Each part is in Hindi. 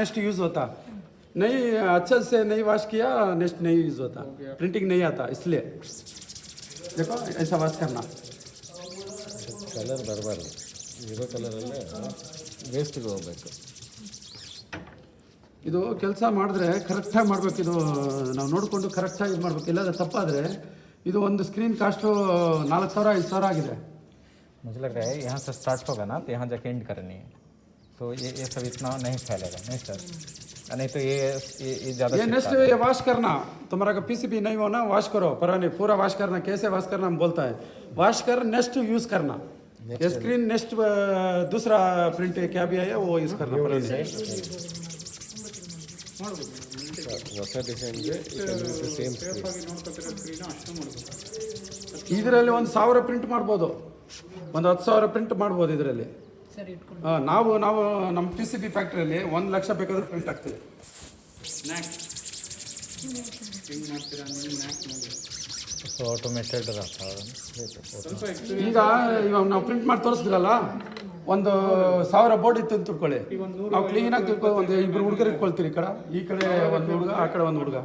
नेक्स्ट यूज़ होता, नहीं अच्छे से नहीं वॉश किया नेक्स्ट नहीं यूज़ होता, प्रिंटिंग नहीं आता, इसलिए देखो ऐसा वॉश करना. ಕಲರ್ ಬರಬಾರ್ದು, ಇರೋ ಕಲರಲ್ಲೇ ವೇಸ್ಟಿಗೆ ಹೋಗ್ಬೇಕು. ಇದು ಕೆಲಸ ಮಾಡಿದ್ರೆ ಕರೆಕ್ಟಾಗಿ ಮಾಡಬೇಕು. ಇದು ನಾವು ನೋಡಿಕೊಂಡು ಕರೆಕ್ಟಾಗಿ ಇದು ಮಾಡಬೇಕು. ಇಲ್ಲಾಂದರೆ ತಪ್ಪಾದರೆ ಇದು ಒಂದು ಸ್ಕ್ರೀನ್ ಕಾಸ್ಟು 4,000 5,000 ಆಗಿದೆ. मुझे लग रहा है यहाँ से स्टार्ट होगा ना तो यहाँ जाके एंड करनी है, तो ये सब इतना नहीं फैलेगा, नहीं सर? नहीं तो ये ज़्यादा ये नेक्स्ट ये वॉश करना, तुम्हारा का पीसीबी नहीं हो ना वॉश करो, पर नहीं पूरा वॉश करना. कैसे वॉश करना हम बोलता है, वॉश कर नेक्स्ट यूज़ करना. ये स्क्रीन नेक्स्ट दूसरा प्रिंट क्या भी है वो यूज़ करना. ಹೊಸ ಡಿಸೈನ್ಗೆ ಸೇಮ್ ಇದರಲ್ಲಿ 1,000 ಪ್ರಿಂಟ್ ಮಾಡ್ಬೋದು, ಒಂದು 10,000 ಪ್ರಿಂಟ್ ಮಾಡ್ಬೋದು ಇದರಲ್ಲಿ. ನಾವು ನಮ್ಮ ಪಿ ಸಿ ಬಿ ಫ್ಯಾಕ್ಟ್ರಿಯಲ್ಲಿ 1,00,000 ಬೇಕಾದ್ರೆ ಪ್ರಿಂಟ್ ಆಗ್ತದೆ. ಆಟೋಮೇಟೆಡ್ ಈಗ ಇವಾಗ ನಾವು ಪ್ರಿಂಟ್ ಮಾಡಿ ತೋರಿಸಿದ್ರಲ್ಲ, ಒಂದು 1,000 ಬೋರ್ಡ್ ಇತ್ತು ಅಂತ ತಿಳ್ಕೊಳ್ಳಿ, ನಾವು ಕ್ಲೀನಾಗಿ ತಿಳ್ಕೊ ಒಂದು 2 ಹುಡುಗರು ಇಟ್ಕೊಳ್ತೀರಿ. ಈ ಕಡೆ ಒಂದು ಹುಡುಗ, ಆ ಕಡೆ ಒಂದು ಹುಡುಗ.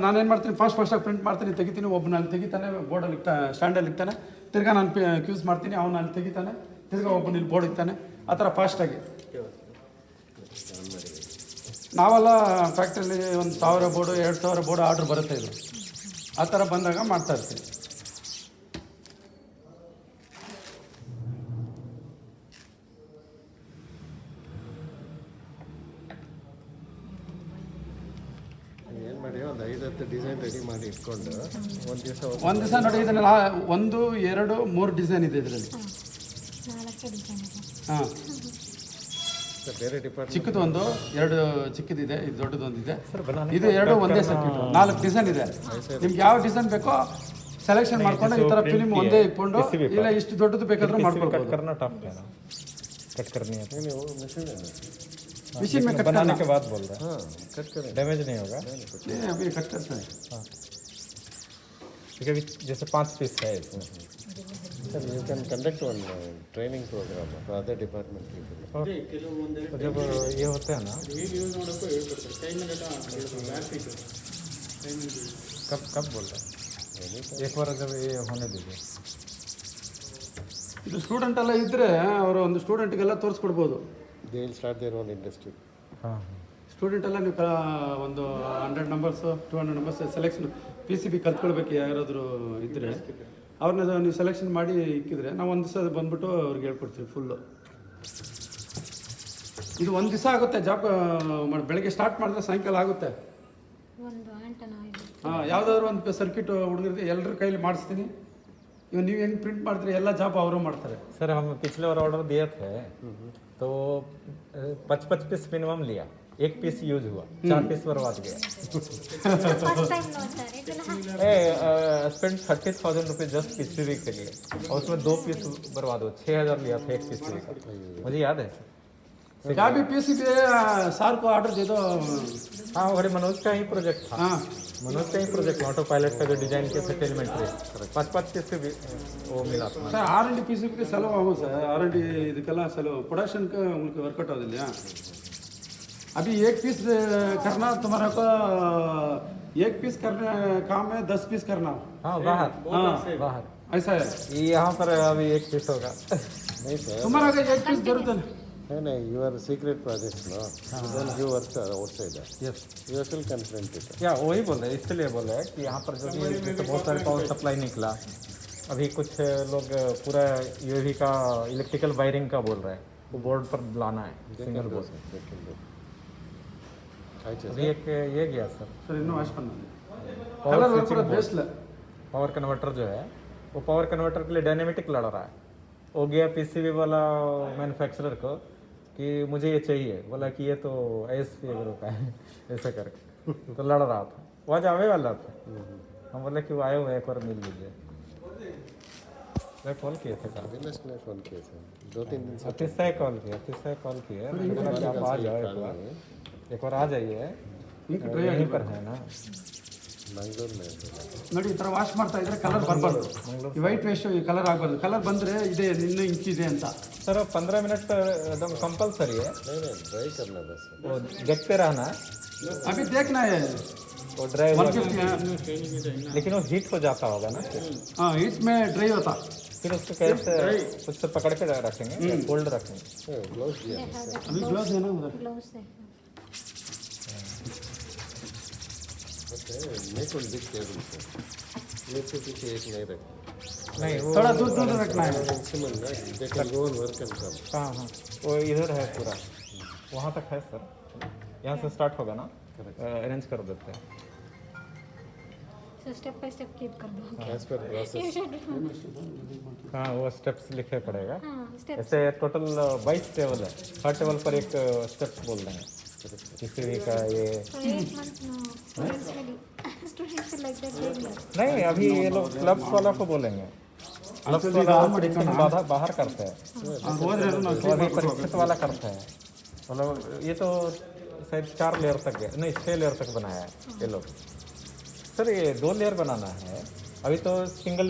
ನಾನೇನು ಮಾಡ್ತೀನಿ, ಫಾಸ್ಟಾಗಿ ಪ್ರಿಂಟ್ ಮಾಡ್ತೀನಿ, ತೆಗಿತೀನಿ. ಒಬ್ಬ ನಾನು ತೆಗಿತಾನೆ, ಬೋರ್ಡಲ್ಲಿ ಸ್ಟ್ಯಾಂಡಲ್ಲಿ ಇಕ್ತಾನೆ, ತಿರ್ಗಾ ನಾನು ಕ್ಯೂಸ್ ಮಾಡ್ತೀನಿ, ಅವನು ಅಲ್ಲಿ ತೆಗಿತಾನೆ, ತಿರ್ಗಾ ಒಬ್ಬನು ಇಲ್ಲಿ ಬೋರ್ಡ್ ಇಕ್ತಾನೆ. ಆ ಥರ ಫಾಸ್ಟಾಗಿ ನಾವೆಲ್ಲ ಫ್ಯಾಕ್ಟ್ರಿಯಲ್ಲಿ 1,000 ಬೋರ್ಡು 2,000 ಬೋರ್ಡು ಆರ್ಡ್ರ್ ಬರುತ್ತೆ. ಇದು ಆ ಥರ ಬಂದಾಗ ಮಾಡ್ತಾ ಇರ್ತೀನಿ. ಏನು ಮಾಡಿ ಒಂದು 5-10 ಡಿಸೈನ್ ರೆಡಿ ಮಾಡಿ ಇಟ್ಕೊಂಡು ಒಂದು ದಿವಸ ನೋಡಿ, ಇದನ್ನು 1 2 3 ಡಿಸೈನ್ ಇದೆ ಇದರಲ್ಲಿ. ಹಾಂ, ಬೇರೆ ಡಿಪಾರ್ಟ್ಮೆಂಟ್ ಚಿಕ್ಕದು ಒಂದು 2 ಚಿಕ್ಕದಿದೆ, ಇದು ದೊಡ್ಡದೊಂದಿದೆ. ಇದು 2 ಒಂದೇ ಸರ್ಕಿಟ್, 4 ಡಿಸೈನ್ ಇದೆ. ನಿಮ್ಗೆ ಯಾವ ಡಿಸೈನ್ ಬೇಕೋ ಸೆಲೆಕ್ಷನ್ ಮಾಡ್ಕೊಂಡು ಈ ಥರ ಫಿಲ್ಮ್ ಒಂದೇ ಇಟ್ಕೊಂಡು, ಇಲ್ಲ ಇಷ್ಟು ದೊಡ್ಡದು ಬೇಕಾದ್ರೂ ಮಾಡ್ಕೊಳ್ಬೋದು. कट करनी है ನೀವು ಮಿಷಿನ್ मशीन में कट बनाने करना. के बाद बोल रहा है, ಹಾಂ ಕಟ್ ಕರೆ डैमेज नहीं होगा. नहीं, अभी कट करते हैं. क्योंकि अभी जैसे 5 पीस है इसमें. Sir you can conduct one training program for other department people. तो जब ये होता है ना, कब बोल रहे हैं? एक बार जब ये होने दीजिए. ಇದು ಸ್ಟೂಡೆಂಟ್ ಎಲ್ಲ ಇದ್ದರೆ ಅವರು ಒಂದು ಸ್ಟೂಡೆಂಟ್ಗೆಲ್ಲ ತೋರಿಸ್ಕೊಡ್ಬೋದು. They will start their own industry. हाँ, ಸ್ಟೂಡೆಂಟ್ ಎಲ್ಲ ನೀವು ಒಂದು 100 numbers 200 numbers selection P C B ಕಲ್ತ್ಕೊಳ್ಬೇಕು ಯಾರಾದರೂ ಇದ್ದರೆ, ಅವ್ರನ್ನ ನೀವು ಸೆಲೆಕ್ಷನ್ ಮಾಡಿ ಇಕ್ಕಿದ್ರೆ ನಾವು ಒಂದು ದಿವಸ ಬಂದುಬಿಟ್ಟು ಅವ್ರಿಗೆ ಹೇಳ್ಕೊಡ್ತೀವಿ ಫುಲ್ಲು. ಇದು ಒಂದು ದಿವಸ ಆಗುತ್ತೆ ಜಾಬ್. ಬೆಳಗ್ಗೆ ಸ್ಟಾರ್ಟ್ ಮಾಡಿದ್ರೆ ಸಾಯಂಕಾಲ ಆಗುತ್ತೆ. ಹಾಂ, ಯಾವುದಾದ್ರು ಒಂದು ಸರ್ಕಿಟ್ ಹುಡುಗರಿಗೆ ಎಲ್ಲರ ಕೈಲಿ ಮಾಡಿಸ್ತೀನಿ. ಇವಾಗ ನೀವು ಹೆಂಗೆ ಪ್ರಿಂಟ್ ಮಾಡ್ತೀರಿ ಎಲ್ಲ ಜಾಬ್ ಅವರು ಮಾಡ್ತಾರೆ. सर हम पिछले बार ऑर्डर दिए थे तो 55 पीस मिनिमम लिया, 1 पीस यूज हुआ, 4 पीस बर्बाद गया. स्पेंड 30,000 रुपये जस्ट पीसीबी के लिए, और उसमें 2 पीस बर्बाद हुआ. 6,000 लिया था 1 पीसीबी का, मुझे याद है सर. क्या भी पी सी बी सार को ऑर्डर दे दो. हाँ, और मनोज का ही प्रोजेक्ट था. हाँ, मनोज का ही प्रोजेक्ट, ऑटो पायलट का जो डिजाइन किया था एलिमेंट्री, 5 पीस से भी वो मिला था. Sir R&D P C B के सेलव आगो सर, R&D ಇದಕ್ಕೆಲ್ಲ सेलव प्रोडक्शन का उनके वर्कआउट आदिಲ್ಲ. अभी 1 पीस करना तुम्हारा को 1 पीस करने काम है, 10 पीस करना. हाँ, बाहर हाँ, बाहर ऐसा है. यहाँ पर अभी 1 पीस होगा. नहीं सर, तुम्हारा का 1 पीस जरूरत है. नहीं your secret projects no, don't give work outside. Yes, you will confront it. क्या वही बोल रहे हैं, इसलिए बोल रहे हैं कि यहाँ पर जो भी जैसे बहुत सारे पावर सप्लाई निकला, अभी कुछ लोग पूरा यूएवी का इलेक्ट्रिकल वायरिंग का बोल रहे हैं, वो बोर्ड पर लाना है सिंगल बोर्ड. अभी एक ये गया सर, सर ಇನ್ನೂ ವಾಶ್ பண்ணு. पावर कलर स्विचिंग पूरा बोर्ड, बेस्ट पावर कन्वर्टर जो है वो पावर कन्वर्टर के लिए डायनेमेटिक लड़ रहा है. हो गया पीसीबी वाला मैन्युफैक्चरर को कि मुझे ये चाहिए, बोला कि ये तो ASP एग्रो का है, ऐसा करके तो लड़ रहा था. वो आज आवे वाला था, हम बोले कि वो आए हुए एक बार मिल लीजिए. मैं कॉल किए थे कल, अविनाश ने फोन किया था 2-3 दिन से. अतिशय कॉल किए, मैंने बोला कि आप आ जाओ एक बार आ जाइए, यहीं पर है ना. ಮಂಗಳೂರು में ನೋಡಿ ಈ ಥರ ವಾಶ್ ಮಾಡ್ತಾ ಇದ್ರೆ ಕಲರ್ ಬರಬಾರ್ದು. ಈ ವೈಟ್ ವೇಸ್ಟ್ ಈ ಕಲರ್ ಆಗಬಾರ್ದು. ಕಲರ್ ಬಂದರೆ ಇದೆ ಇನ್ನೂ ಇಂಚಿದೆ ಅಂತ. सर 15 मिनट एकदम कंपलसरी है, नहीं ड्राई करना बस. वो देखते रहना, अभी देखना है वो ड्राई 150 लेकिन वो हीट हो जाता होगा ना, हाँ हीट में ड्राई होता. फिर उसको कैसे उससे पकड़ के रखेंगे, कोल्ड रखेंगे. ग्लव्स दिया अभी ग्लव्स है ना उधर. Make will be careful sir. ये तो पीछे एक नहीं रखना. नहीं वो थोड़ा दूर दूर रखना है. इंस्ट्रूमेंट ना they can go on work and come. हाँ हाँ वो इधर है पूरा, वहाँ तक है सर. यहाँ से स्टार्ट होगा ना, अरेंज कर देते हैं. स्टेप बाय स्टेप कीप कर दो. As per process. हाँ वो स्टेप्स लिखे पड़ेगा. हाँ स्टेप. ऐसे टोटल 22 टेबल है, हर टेबल पर एक स्टेप बोल रहे हैं. किसी भी का ये 8 months स्टूडेंट्स लाइक दैट. नहीं, अभी ये लोग क्लब्स वाला को बोलेंगे. क्लब्स Actually, वाला राम मडिकन बाहर करते हैं, ಹೋದ್ರೆ तो अभी परीक्षित वाला करते हैं. मतलब ये तो शायद 4 लेयर तक है, नहीं 6 लेयर तक बनाया है ये लोग. सर ये 2 लेयर बनाना है, अभी तो सिंगल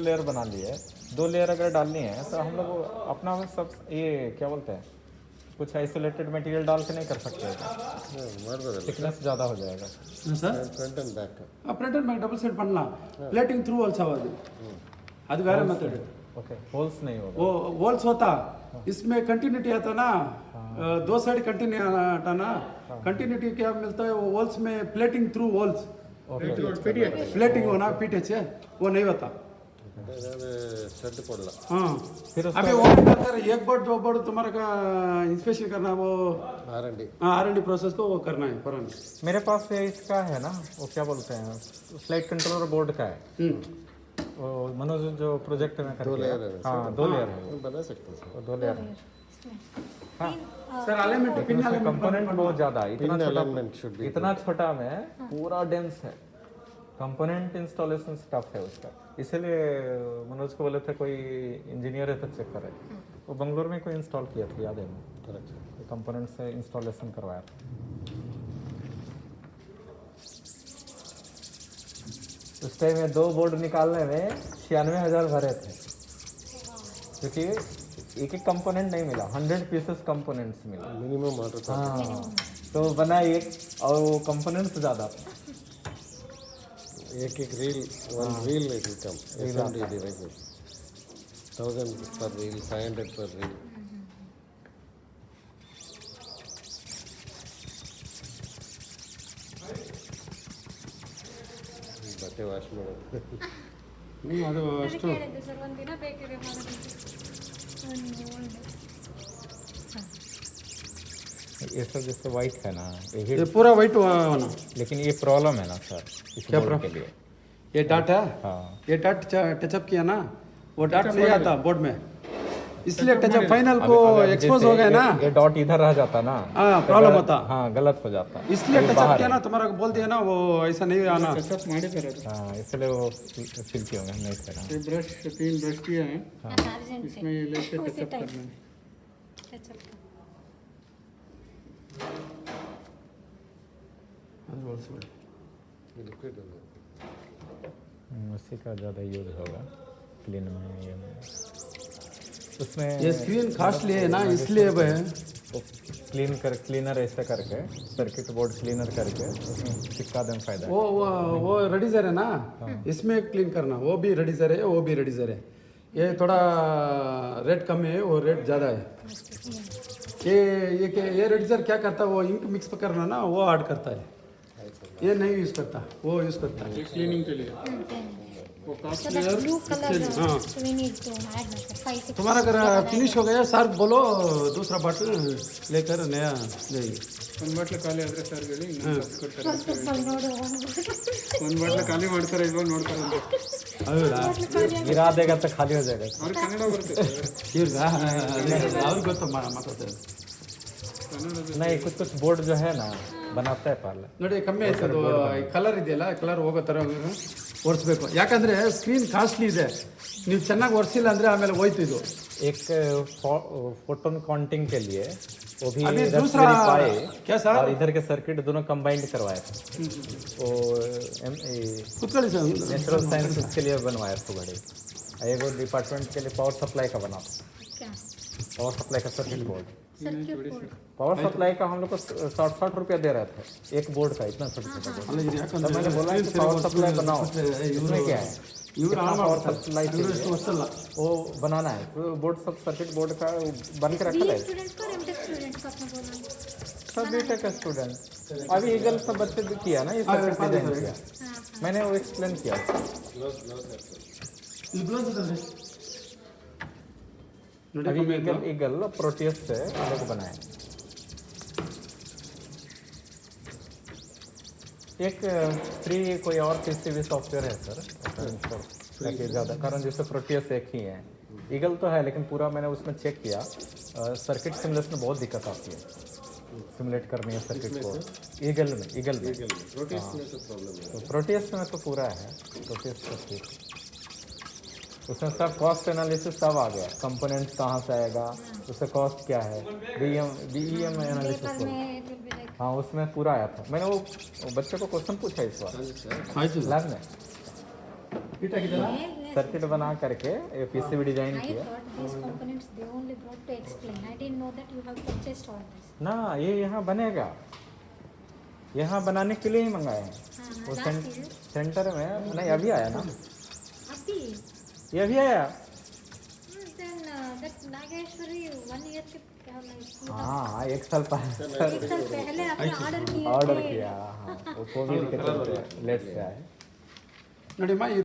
लेयर बना लिए. 2 लेयर अगर डालनी है तो हम लोग अपना सब ये क्या बोलते हैं, कुछ आइसोलेटेड मटेरियल डाल के नहीं कर सकते, ಮಾಡ್ಬೋದಲ್ಲ थिकनेस ज़्यादा हो जाएगा. Sir front and back. Printer ಮೇಲೆ ಡಬಲ್ ಸೈಡ್ பண்ணலாம். प्लेटिंग थ्रू आल्सो ಅದು ಬೇರೆ ಮೆಥಡ್. ओके, होल्स नहीं होगा. वो वॉल्स होता, इसमें कंटिन्यूटी आता ना, 2 साइड कंटिन्यू आता ना. कंटिन्यूटी क्या मिलता है वो वॉल्स में प्लेटिंग थ्रू वॉल्स. प्लेटिंग हो ना पीटेच है वो नहीं होता. ಸ್ಟಡ್ ಕೊಡಲ್ಲ. हाँ फिर उसका अभी वो अंदर एक बोर्ड 2 बोर्ड तुम्हारा का इंस्पेक्शन करना, वो R&D. R&D प्रोसेस को वो करना है पुराना. मेरे पास ये इसका है ना, वो क्या बोलते हैं, फ्लाइट कंट्रोलर बोर्ड का है. वो मनोज जो प्रोजेक्ट में करके 2 लेयर है. हाँ 2 लेयर है, बना सकते हैं वो 2 लेयर है. सर अलाइनमेंट लेकिन उसमें कंपोनेंट बहुत ज़्यादा है, पिन अलाइनमेंट शुड बी. इतना छोटा में पूरा डेंस है. कंपोनेंट इंस्टॉलेशन टफ है उसका, इसीलिए मनोज को बोले थे कोई इंजीनियर है तो चेक करे. वो बंगलोर में कोई इंस्टॉल किया था, याद है मुझे, कंपोनेंट से इंस्टॉलेशन करवाया था. उस टाइम में 2 बोर्ड निकालने में 96,000 भरे थे, क्योंकि एक कंपोनेंट नहीं मिला, 100 पीसेस कंपोनेंट्स मिला. मिनिमम ऑर्डर था. हाँ तो बना एक, और वो कंपोनेंट्स ज़्यादा था. एक reel, one reel it will come. SMD devices 1000 per reel, 500 per reel. ಬಟ್ಟೆ ವಾಶ್ ಮಾಡೋದು. ಅದು ಅಷ್ಟು ಹೇಳಿದ್ದು ಸರ್ ಒಂದಿನ ಬೇಕಿದೆ ಮಾಡೋದಕ್ಕೆ. ये सब जैसे वाइट है ना, ये ये पूरा वाइट होना. लेकिन ये प्रॉब्लम है ना सर इस क्या बोर्ड प्रॉब्लम? के लिए. ये डाट है, हाँ ये डाट टचअप किया ना, वो डाट नहीं आता बोर्ड में, इसलिए टचअप फाइनल को अगर एक्सपोज जैसे हो गए ना. ये डॉट इधर रह जाता ना, हाँ प्रॉब्लम होता, हाँ गलत हो जाता. इसलिए ये टचअप बाहर किया है. ना, तुम्हारा को बोल दिया ना वो ऐसा नहीं आना. हाँ इसलिए वो फिल किए होंगे, नहीं थे ना. ये ब्रश 3 ब्रश किए हैं, अर्जेंट इसमें ये लेके उसी टचअप टाइप करना है. टचअप. ಲಿಕ್ವಿಡ್ उसी का ज़्यादा यूज होगा क्लीन में. ये उसमें ये स्क्रीन कॉस्टली है ना, इसलिए वो है. क्लीनर ऐसे करके सर्किट बोर्ड क्लीनर करके उसमें चिपका दें, फायदा है. वो रेडिजर है ना, इसमें क्लीन करना, वो भी रेडिजर है, वो भी रेडिजर है. ये थोड़ा रेट कम है, वो रेट ज़्यादा है. ये रेडिजर क्या करता है, वो इंक मिक्स करना ना, वो ऐड करता है. ये नहीं यूज़ करता, वो यूज़ करता है. ये क्लीनिंग के लिए वो So cast that blue color हाँ. we need to add na sir 5-6. तुम्हारा अगर फिनिश हो गया सर बोलो, दूसरा बॉटल लेकर नया देंगे. ಒಂದು ಬಾಟ್ಲು ಖಾಲಿ ಆದರೆ ಸರ್ ಹೇಳಿ, ಇನ್ನೊಂದು ಕೊಡ್ತಾರೆ. ಸ್ವಲ್ಪ ನೋಡು. ಒಂದು ಬಾಟ್ಲು ಖಾಲಿ ಮಾಡ್ತಾರೆ ಇಲ್ವೋ ನೋಡ್ತಾರೆ ಅಂತ. ಹೌದಾ गिरा देगा तो खाली हो जाएगा. ಅವ್ರು ಕನ್ನಡ ಬರುತ್ತೆ, ಇವ್ರಿಗಾ ಅವ್ರಿಗೆ ಗೊತ್ತ ಮಾತಾಡ್ತಾರೆ. नहीं कुछ बोर्ड जो है ना बनाता है पहले. ನೋಡಿ ಕಮ್ಮಿ ಆಯ್ತು ಅದು. ಕಲರ್ ಇದೆಯಲ್ಲ, ಕಲರ್ ಹೋಗೋ ಥರ ಓಡಿಸ್ಬೇಕು, ಯಾಕಂದರೆ ಸ್ಕ್ರೀನ್ ಕಾಸ್ಟ್ಲಿ ಇದೆ. ನೀವು ಚೆನ್ನಾಗಿ ಒರೆಸಿಲ್ಲ ಅಂದರೆ ಆಮೇಲೆ ಹೋಯ್ತು ಇದು. एक फोटोन काउंटिंग के लिए वो भी अभी Raspberry दूसरा Pi क्या सर? और इधर के सर्किट दोनों कंबाइंड करवाए थे। वो ಕೂತ್ಕೊಳ್ಳಿ ಸರ್. नेचुरल साइंस के लिए बनवाया था बड़े एक डिपार्टमेंट के लिए पावर सप्लाई का बना क्या पावर सप्लाई का circuit board circuit board power supply का हम लोग को 60 रुपया दे रहे थे एक बोर्ड का इतना छोटा छोटा बोर्ड ಅಲ್ಲ ಇದು तो ಯಾಕಂದ್ರೆ मैंने बोला कि पावर सप्लाई बनाओ इसमें क्या है ಇವ್ರು कितना पावर सप्लाई चाहिए ಹೊಸಲ್ಲ. वो बनाना है तो बोर्ड सब सर्किट बोर्ड का बन के रखा बी है स्टूडेंट को एमटेक स्टूडेंट को आपने बोला सब बीटेक का स्टूडेंट अभी ईगल सब बच्चे भी किया ना ये सर्किट डिजाइन किया मैंने वो एक्सप्लेन किया ಇದು ಬ್ಲೌಸ್ ಇದೆ ನೋಡಿ. अभी ईगल ईगल प्रोटियस से लोग बनाए एक फ्री कोई और पीसीबी सॉफ्टवेयर है सर ताकि ज़्यादा कारण जैसे प्रोटियस एक ही है ईगल तो है लेकिन पूरा मैंने उसमें चेक किया सर्किट सिमुलेशन में बहुत दिक्कत आती है सिमुलेट करनी है सर्किट को ईगल में तो प्रोटियस में तो पूरा है प्रोटियस तो ठीक उसमें सब कॉस्ट एनालिसिस सब आ गया कंपोनेंट्स कहाँ से आएगा उसका कॉस्ट क्या है बीईएम एनालिसिस पेपर में it will be like हाँ उसमें पूरा आया था मैंने वो बच्चे को क्वेश्चन पूछा इस बार ಆಯ್ತು लैब में ಇಟ್ಟಾಗಿದ್ದಲ್ಲ. सर्किट बना करके पीसीबी डिजाइन I किया thought these components they only brought to explain. I didn't know that you have purchased all this. ना ये यहाँ बनेगा यहाँ बनाने के लिए ही मंगाए हैं वो last year. सेंटर में नहीं अभी आया ना अभी ये अभी आया then that Nageshwari 1 year के क्या like हाँ एक साल पहले एक साल पहले आपने ऑर्डर किए ऑर्डर थे. किया हाँ वो कोविड के चलते लेट से आए ನೋಡಿಮ್ಮ